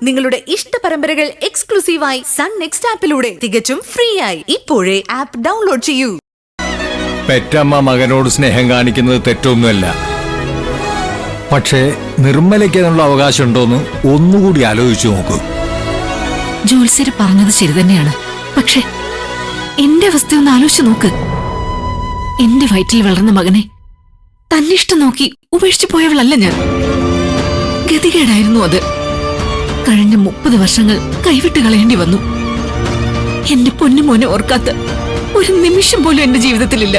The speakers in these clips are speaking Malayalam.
നിങ്ങളുടെ ഇഷ്ട പരമ്പരകൾ എക്സ്ക്ലൂസീവായി സൺ നെക്സ്റ്റ് ആപ്പിലൂടെ തികച്ചും ഫ്രീ ആയി ഇപ്പോഴേ ആപ്പ് ഡൗൺലോഡ് ചെയ്യൂ. പെറ്റമ്മ മകനോട് സ്നേഹം കാണിക്കുന്നത് തെറ്റൊന്നുമല്ല. പക്ഷേ നിർമ്മലയ്ക്ക് അതിനുള്ള അവകാശം ഉണ്ടോന്ന് ഒന്നുകൂടി ആലോചിച്ചു നോക്കൂ. ജോത്സ്യര് പറഞ്ഞത് ശരി തന്നെയാണ്. പക്ഷെ എന്റെ അവസ്ഥ ഒന്ന് ആലോചിച്ചു നോക്ക്. എന്റെ വയറ്റിൽ വളർന്ന മകനെ തന്നിഷ്ടം നോക്കി ഉപേക്ഷിച്ചു പോയവളല്ല ഞാൻ. ഗതികേടായിരുന്നു അത്. കഴിഞ്ഞ 30 വർഷങ്ങൾ കൈവിട്ട് കളയേണ്ടി വന്നു. എന്റെ പൊന്നുമോനെ ഓർക്കാത്ത ഒരു നിമിഷം പോലും എന്റെ ജീവിതത്തിലില്ല.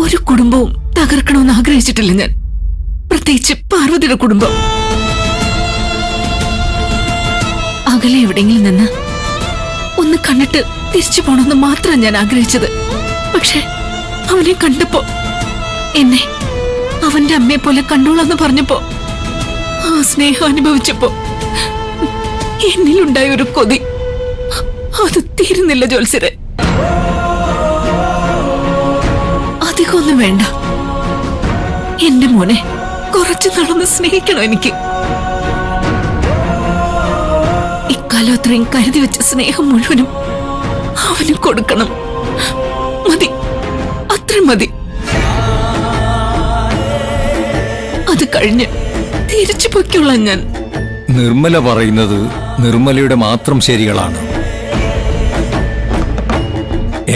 ഒരു കുടുംബവും തകർക്കണമെന്ന് ആഗ്രഹിച്ചിട്ടില്ല ഞാൻ, പ്രത്യേകിച്ച് പാർവതിയുടെ കുടുംബം. അകലെ എവിടെയെങ്കിലും നിന്ന് ഒന്ന് കണ്ടിട്ട് തിരിച്ചു പോണമെന്ന് മാത്രം ഞാൻ ആഗ്രഹിച്ചത്. പക്ഷെ അവനെ കണ്ടപ്പോ, എന്നെ അവന്റെ അമ്മയെ പോലെ കണ്ടോളാന്ന് പറഞ്ഞപ്പോ, ആ സ്നേഹം അനുഭവിച്ചപ്പോ എന്നിലുണ്ടായ ഒരു കൊതി അത് തീരുന്നില്ല ജോത്സ്യരെ. അധികമൊന്നും വേണ്ട, എന്റെ മോനെ കുറച്ചു നാളൊന്ന് സ്നേഹിക്കണം എനിക്ക്. ഇക്കാലം അത്രയും കരുതി വെച്ച സ്നേഹം മുഴുവനും അവന് കൊടുക്കണം. മതി, അത്ര മതി. അത് കഴിഞ്ഞ് തിരിച്ചു പൊയ്ക്കൊള്ളാൻ ഞാൻ. നിർമ്മല പറയുന്നത് നിർമ്മലയുടെ മാത്രം ശരികളാണ്.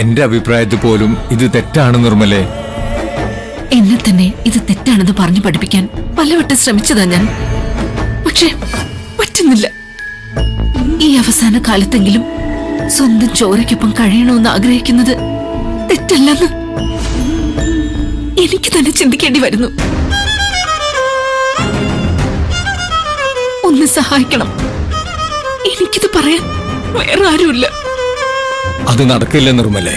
എന്റെ അഭിപ്രായത്തിൽ പോലും ഇത് തെറ്റാണ് നിർമ്മലെ. എന്നെ തന്നെ ഇത് തെറ്റാണെന്ന് പറഞ്ഞു പഠിപ്പിക്കാൻ പലവട്ടം ശ്രമിച്ചതാ ഞാൻ. പക്ഷെ പറ്റുന്നില്ല. ഈ അവസാന കാലത്തെങ്കിലും സ്വന്തം ചോരയ്ക്കൊപ്പം കഴിയണമെന്ന് ആഗ്രഹിക്കുന്നത് തെറ്റല്ലെന്ന് എനിക്ക് തന്നെ ചിന്തിക്കേണ്ടി വരുന്നു. ഒന്ന് സഹായിക്കണം. എനിക്കിത് പറയാൻ വേറെ ആരുമില്ല. അത് നടക്കില്ല നിർമ്മലെ.